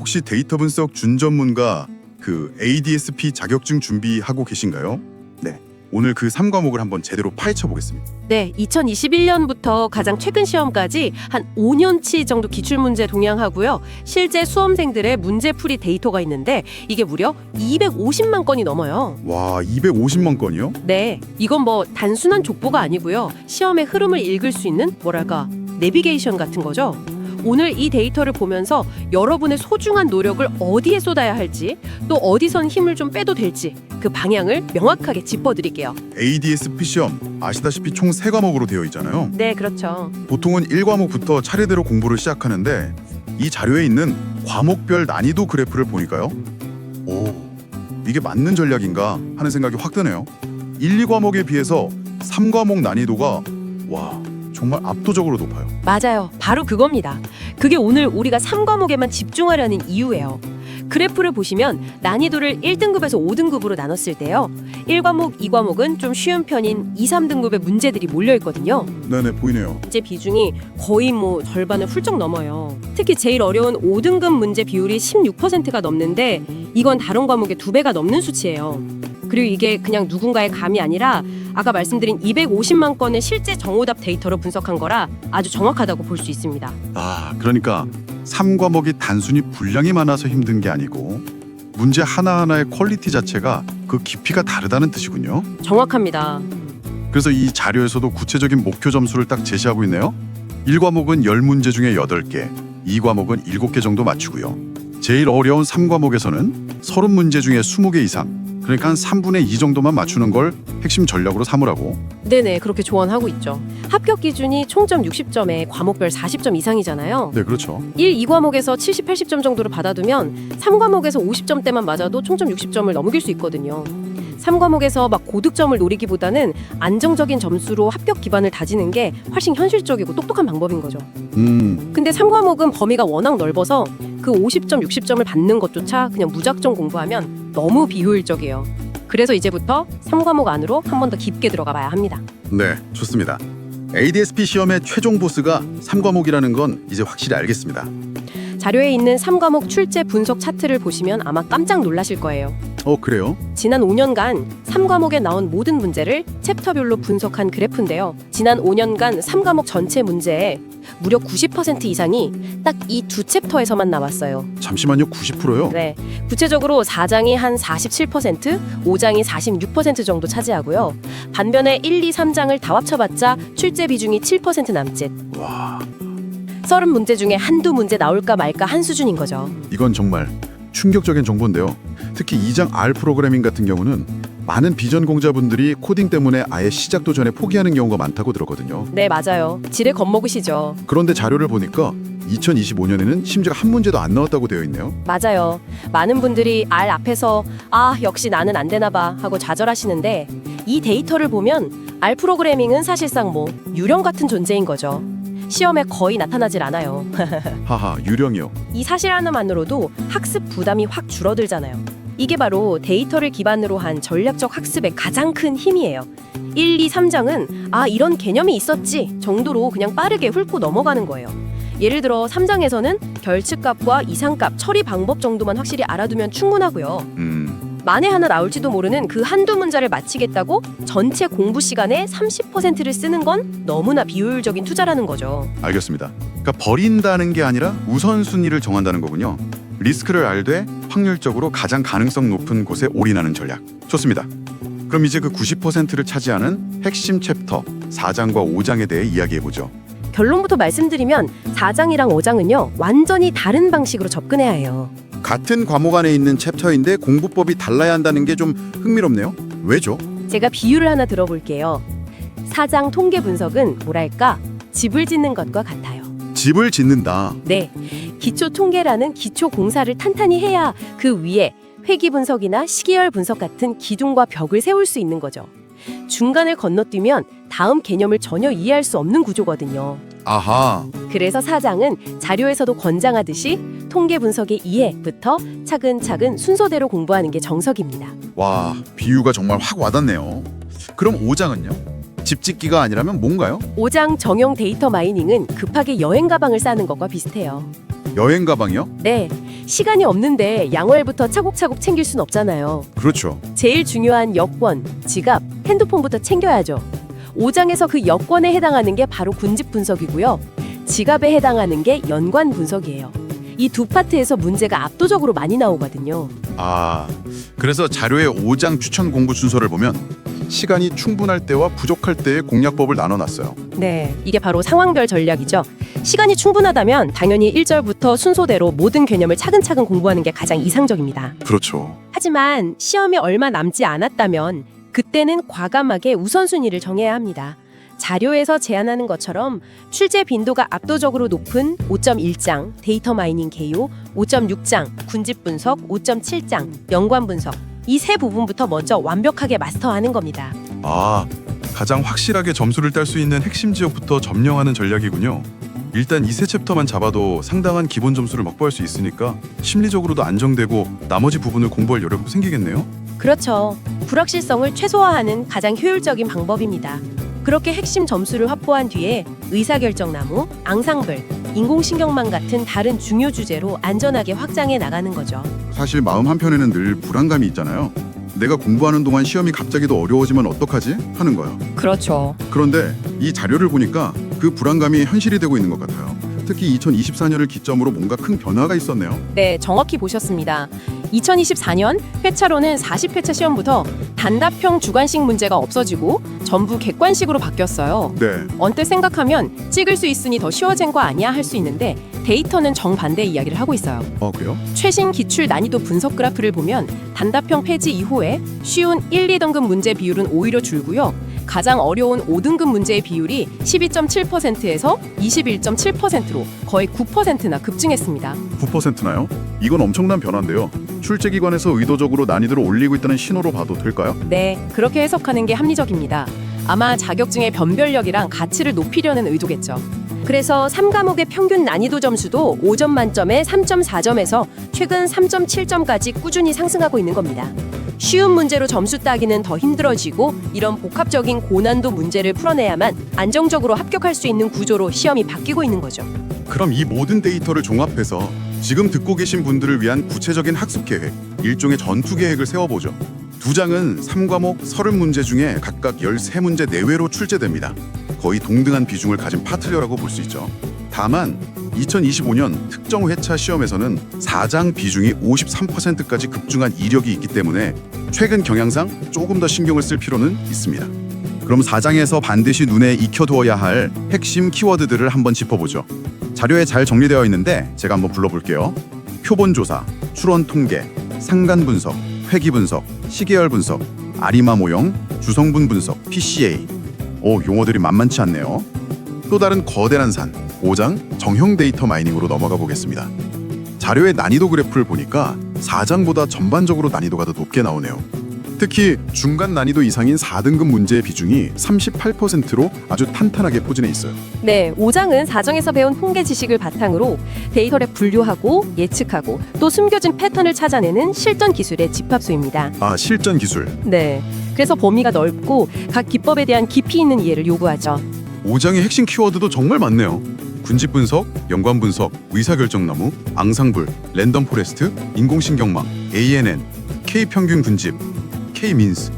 혹시 데이터 분석 준전문가 그 ADSP 자격증 준비하고 계신가요? 네. 오늘 그 3과목을 한번 제대로 파헤쳐 보겠습니다. 네, 2021년부터 가장 최근 시험까지 한 5년치 정도 기출문제 동향하고요. 실제 수험생들의 문제풀이 데이터가 있는데 이게 무려 250만 건이 넘어요. 와, 250만 건이요? 네, 이건 뭐 단순한 족보가 아니고요. 시험의 흐름을 읽을 수 있는 뭐랄까 내비게이션 같은 거죠. 오늘 이 데이터를 보면서 여러분의 소중한 노력을 어디에 쏟아야 할지 또 어디선 힘을 좀 빼도 될지 그 방향을 명확하게 짚어드릴게요. ADSP 시험 아시다시피 총 3과목으로 되어 있잖아요. 네, 그렇죠. 보통은 1과목부터 차례대로 공부를 시작하는데 이 자료에 있는 과목별 난이도 그래프를 보니까요. 오, 이게 맞는 전략인가 하는 생각이 확 드네요. 1, 2과목에 비해서 3과목 난이도가 와, 정말 압도적으로 높아요. 맞아요. 바로 그겁니다. 그게 오늘 우리가 3과목에만 집중하려는 이유예요. 그래프를 보시면 난이도를 1등급에서 5등급으로 나눴을 때요. 1과목, 2과목은 좀 쉬운 편인 2, 3등급의 문제들이 몰려있거든요. 네네, 보이네요. 문제 비중이 거의 뭐 절반을 훌쩍 넘어요. 특히 제일 어려운 5등급 문제 비율이 16%가 넘는데 이건 다른 과목의 2배가 넘는 수치예요. 그리고 이게 그냥 누군가의 감이 아니라 아까 말씀드린 250만 건의 실제 정오답 데이터로 분석한 거라 아주 정확하다고 볼 수 있습니다. 아, 그러니까 3과목이 단순히 분량이 많아서 힘든 게 아니고 문제 하나하나의 퀄리티 자체가 그 깊이가 다르다는 뜻이군요. 정확합니다. 그래서 이 자료에서도 구체적인 목표 점수를 딱 제시하고 있네요. 1과목은 10문제 중에 8개, 2과목은 7개 정도 맞추고요. 제일 어려운 3과목에서는 30문제 중에 20개 이상, 그러니까 한 3분의 2 정도만 맞추는 걸 핵심 전략으로 삼으라고. 네네, 그렇게 조언하고 있죠. 합격 기준이 총점 60점에 과목별 40점 이상이잖아요. 네, 그렇죠. 1, 2과목에서 70, 80점 정도를 받아두면 3과목에서 50점대만 맞아도 총점 60점을 넘길 수 있거든요. 3과목에서 막 고득점을 노리기보다는 안정적인 점수로 합격 기반을 다지는 게 훨씬 현실적이고 똑똑한 방법인 거죠. 근데 3과목은 범위가 워낙 넓어서 그 50점, 60점을 받는 것조차 그냥 무작정 공부하면 너무 비효율적이에요. 그래서 이제부터 3과목 안으로 한 번 더 깊게 들어가 봐야 합니다. 네, 좋습니다. ADSP 시험의 최종 보스가 3과목이라는 건 이제 확실히 알겠습니다. 자료에 있는 3과목 출제 분석 차트를 보시면 아마 깜짝 놀라실 거예요. 그래요? 지난 5년간 3과목에 나온 모든 문제를 챕터별로 분석한 그래프인데요. 지난 5년간 3과목 전체 문제의 무려 90% 이상이 딱 이 두 챕터에서만 나왔어요. 잠시만요, 90%요? 네, 구체적으로 4장이 한 47%, 5장이 46% 정도 차지하고요. 반면에 1, 2, 3장을 다 합쳐봤자 출제 비중이 7% 남짓. 와, 30문제 중에 한두 문제 나올까 말까 한 수준인 거죠. 이건 정말 충격적인 정보인데요. 특히 2장 R 프로그래밍 같은 경우는 많은 비전공자분들이 코딩 때문에 아예 시작도 전에 포기하는 경우가 많다고 들었거든요. 네, 맞아요. 지레 겁먹으시죠. 그런데 자료를 보니까 2025년에는 심지어 한 문제도 안 나왔다고 되어 있네요. 맞아요. 많은 분들이 R 앞에서 아, 역시 나는 안 되나 봐 하고 좌절하시는데 이 데이터를 보면 R 프로그래밍은 사실상 뭐 유령 같은 존재인 거죠. 시험에 거의 나타나질 않아요. 하하, 유령이요. 이 사실 하나만으로도 학습 부담이 확 줄어들잖아요. 이게 바로 데이터를 기반으로 한 전략적 학습의 가장 큰 힘이에요. 1, 2, 3장은 아, 이런 개념이 있었지 정도로 그냥 빠르게 훑고 넘어가는 거예요. 예를 들어 3장에서는 결측값과 이상값, 처리 방법 정도만 확실히 알아두면 충분하고요. 만에 하나 나올지도 모르는 그 한두 문제를 맞히겠다고 전체 공부 시간의 30%를 쓰는 건 너무나 비효율적인 투자라는 거죠. 알겠습니다. 그러니까 버린다는 게 아니라 우선순위를 정한다는 거군요. 리스크를 알되 확률적으로 가장 가능성 높은 곳에 올인하는 전략. 좋습니다. 그럼 이제 그 90%를 차지하는 핵심 챕터 4장과 5장에 대해 이야기해보죠. 결론부터 말씀드리면 4장이랑 5장은요 완전히 다른 방식으로 접근해야 해요. 같은 과목 안에 있는 챕터인데 공부법이 달라야 한다는 게 좀 흥미롭네요. 왜죠? 제가 비유를 하나 들어볼게요. 4장 통계 분석은 뭐랄까 집을 짓는 것과 같아요. 집을 짓는다. 네, 기초 통계라는 기초 공사를 탄탄히 해야 그 위에 회귀 분석이나 시계열 분석 같은 기둥과 벽을 세울 수 있는 거죠. 중간을 건너뛰면 다음 개념을 전혀 이해할 수 없는 구조거든요. 아하. 그래서 4장은 자료에서도 권장하듯이 통계 분석의 이해부터 차근차근 순서대로 공부하는 게 정석입니다. 와, 비유가 정말 확 와닿네요. 그럼 5장은요? 집 짓기가 아니라면 뭔가요? 5장 정형 데이터 마이닝은 급하게 여행 가방을 싸는 것과 비슷해요. 여행 가방이요? 네, 시간이 없는데 양호엘부터 차곡차곡 챙길 순 없잖아요. 그렇죠. 제일 중요한 여권, 지갑, 핸드폰부터 챙겨야죠. 5장에서 그 여권에 해당하는 게 바로 군집 분석이고요. 지갑에 해당하는 게 연관 분석이에요. 이 두 파트에서 문제가 압도적으로 많이 나오거든요. 아, 그래서 자료의 5장 추천 공부 순서를 보면 시간이 충분할 때와 부족할 때의 공략법을 나눠놨어요. 네, 이게 바로 상황별 전략이죠. 시간이 충분하다면 당연히 1절부터 순서대로 모든 개념을 차근차근 공부하는 게 가장 이상적입니다. 그렇죠. 하지만 시험에 얼마 남지 않았다면 그때는 과감하게 우선순위를 정해야 합니다. 자료에서 제안하는 것처럼 출제 빈도가 압도적으로 높은 5.1장 데이터 마이닝 개요, 5.6장 군집 분석, 5.7장 연관 분석 이 세 부분부터 먼저 완벽하게 마스터하는 겁니다. 아, 가장 확실하게 점수를 딸 수 있는 핵심 지역부터 점령하는 전략이군요. 일단 이 세 챕터만 잡아도 상당한 기본 점수를 확보할 수 있으니까 심리적으로도 안정되고 나머지 부분을 공부할 여력도 생기겠네요. 그렇죠. 불확실성을 최소화하는 가장 효율적인 방법입니다. 그렇게 핵심 점수를 확보한 뒤에 의사결정나무, 앙상블, 인공신경망 같은 다른 중요 주제로 안전하게 확장해 나가는 거죠. 사실 마음 한편에는 늘 불안감이 있잖아요. 내가 공부하는 동안 시험이 갑자기 더 어려워지면 어떡하지? 하는 거요. 그렇죠. 그런데 이 자료를 보니까 그 불안감이 현실이 되고 있는 것 같아요. 특히 2024년을 기점으로 뭔가 큰 변화가 있었네요. 네, 정확히 보셨습니다. 2024년 회차로는 40회차 시험부터 단답형 주관식 문제가 없어지고 전부 객관식으로 바뀌었어요. 네. 언뜻 생각하면 찍을 수 있으니 더 쉬워진 거 아니야 할 수 있는데 데이터는 정반대 이야기를 하고 있어요. 그래요? 최신 기출 난이도 분석 그래프를 보면 단답형 폐지 이후에 쉬운 1, 2등급 문제 비율은 오히려 줄고요. 가장 어려운 5등급 문제의 비율이 12.7%에서 21.7%로 거의 9%나 급증했습니다. 9%나요? 이건 엄청난 변화인데요. 출제기관에서 의도적으로 난이도를 올리고 있다는 신호로 봐도 될까요? 네, 그렇게 해석하는 게 합리적입니다. 아마 자격증의 변별력이랑 가치를 높이려는 의도겠죠. 그래서 3과목의 평균 난이도 점수도 5점 만점에 3.4점에서 최근 3.7점까지 꾸준히 상승하고 있는 겁니다. 쉬운 문제로 점수 따기는 더 힘들어지고 이런 복합적인 고난도 문제를 풀어내야만 안정적으로 합격할 수 있는 구조로 시험이 바뀌고 있는 거죠. 그럼 이 모든 데이터를 종합해서 지금 듣고 계신 분들을 위한 구체적인 학습 계획, 일종의 전투 계획을 세워보죠. 두 장은 3과목 30문제 중에 각각 13문제 내외로 출제됩니다. 거의 동등한 비중을 가진 파트너라고 볼 수 있죠. 다만 2025년 특정 회차 시험에서는 4장 비중이 53%까지 급증한 이력이 있기 때문에 최근 경향상 조금 더 신경을 쓸 필요는 있습니다. 그럼 4장에서 반드시 눈에 익혀두어야 할 핵심 키워드들을 한번 짚어보죠. 자료에 잘 정리되어 있는데 제가 한번 불러볼게요. 표본 조사, 출원 통계, 상간 분석, 회귀 분석, 시계열 분석, 아리마 모형, 주성분 분석, PCA. 용어들이 만만치 않네요. 또 다른 거대한 산, 5장 정형 데이터 마이닝으로 넘어가 보겠습니다. 자료의 난이도 그래프를 보니까 4장보다 전반적으로 난이도가 더 높게 나오네요. 특히 중간 난이도 이상인 4등급 문제의 비중이 38%로 아주 탄탄하게 포진해 있어요. 네, 5장은 4장에서 배운 통계 지식을 바탕으로 데이터를 분류하고 예측하고 또 숨겨진 패턴을 찾아내는 실전 기술의 집합소입니다. 실전 기술. 네, 그래서 범위가 넓고 각 기법에 대한 깊이 있는 이해를 요구하죠. 5장의 핵심 키워드도 정말 많네요. 군집 분석, 연관 분석, 의사결정나무, 앙상블, 랜덤 포레스트, 인공신경망, ANN, K평균 군집, K-민스.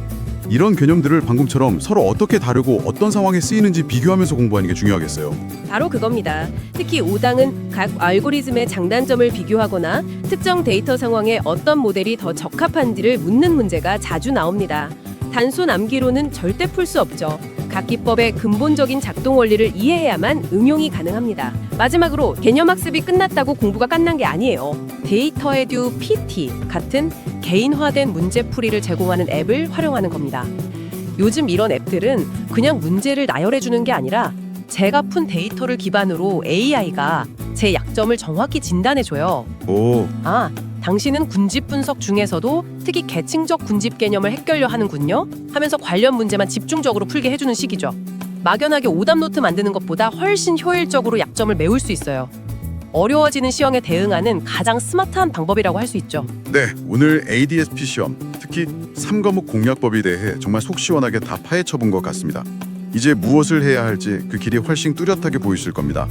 이런 개념들을 방금처럼 서로 어떻게 다르고 어떤 상황에 쓰이는지 비교하면서 공부하는 게 중요하겠어요. 바로 그겁니다. 특히 5장은 각 알고리즘의 장단점을 비교하거나 특정 데이터 상황에 어떤 모델이 더 적합한지를 묻는 문제가 자주 나옵니다. 단순 암기로는 절대 풀 수 없죠. 각 기법의 근본적인 작동 원리를 이해해야만 응용이 가능합니다. 마지막으로 개념 학습이 끝났다고 공부가 끝난 게 아니에요. 데이터에듀 PT 같은 개인화된 문제풀이를 제공하는 앱을 활용하는 겁니다. 요즘 이런 앱들은 그냥 문제를 나열해주는 게 아니라 제가 푼 데이터를 기반으로 AI가 제 약점을 정확히 진단해줘요. 당신은 군집 분석 중에서도 특히 계층적 군집 개념을 헷갈려 하는군요 하면서 관련 문제만 집중적으로 풀게 해주는 식이죠. 막연하게 오답 노트 만드는 것보다 훨씬 효율적으로 약점을 메울 수 있어요. 어려워지는 시험에 대응하는 가장 스마트한 방법이라고 할 수 있죠. 네, 오늘 ADS-P 시험, 특히 3과목 공략법에 대해 정말 속 시원하게 다 파헤쳐 본 것 같습니다. 이제 무엇을 해야 할지 그 길이 훨씬 뚜렷하게 보이실 겁니다.